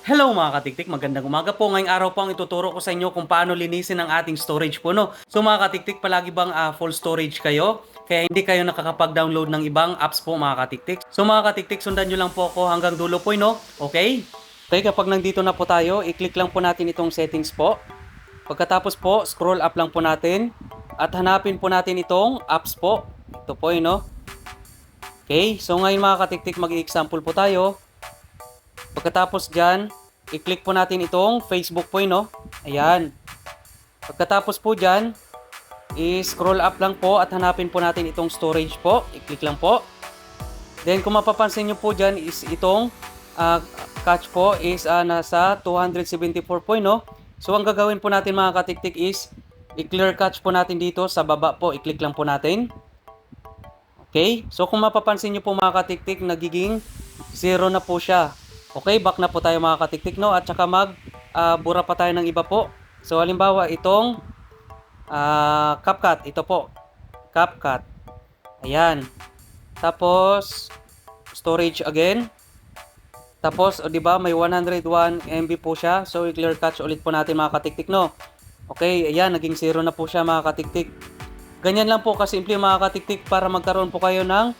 Hello mga katiktik, magandang umaga po. Ngayong araw po ang ituturo ko sa inyo kung paano linisin ang ating storage po, no? So mga katiktik, palagi bang full storage kayo? Kaya hindi kayo nakakapag-download ng ibang apps po mga katiktik. So mga katiktik, sundan nyo lang po ako hanggang dulo po, no? Okay? Okay, kapag nandito na po tayo, i-click lang po natin itong settings po. Pagkatapos po, scroll up lang po natin at hanapin po natin itong apps po. Ito po, no? Okay, so ngayon mga katiktik, mag-i-example po tayo. Pagkatapos dyan, i-click po natin itong Facebook po, no? Ayan. Pagkatapos po dyan, i-scroll up lang po at hanapin po natin itong storage po. I-click lang po. Then kung mapapansin nyo po dyan is itong cache po is nasa 274 po, no? So ang gagawin po natin mga katiktik is i-clear cache po natin dito sa baba po. I-click lang po natin. Okay? So kung mapapansin nyo po mga katiktik, nagiging 0 na po siya. Okay, back na po tayo mga katiktik, no? At saka bura pa tayo ng iba po. So halimbawa itong CapCut, ito po. CapCut. Ayan. Tapos storage again. Tapos, di ba, may 101 MB po siya. So i-clear cache ulit po natin mga katiktik, no? Okay, ayan, naging 0 na po siya mga katiktik. Ganyan lang po kasimple mga katiktik para magkaroon po kayo ng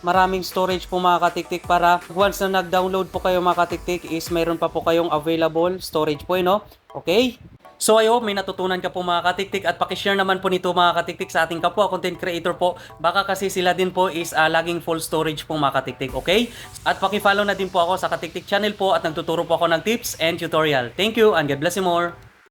maraming storage po mga katiktik, para once na nag-download po kayo mga katiktik is mayroon pa po kayong available storage po, no? Okay? So I hope may natutunan ka po mga katiktik at pakishare naman po nito mga katiktik sa ating kapwa content creator po. Baka kasi sila din po is laging full storage po mga katiktik, okay? At pakifollow na din po ako sa Katiktik channel po at nagtuturo po ako ng tips and tutorial. Thank you and God bless you more!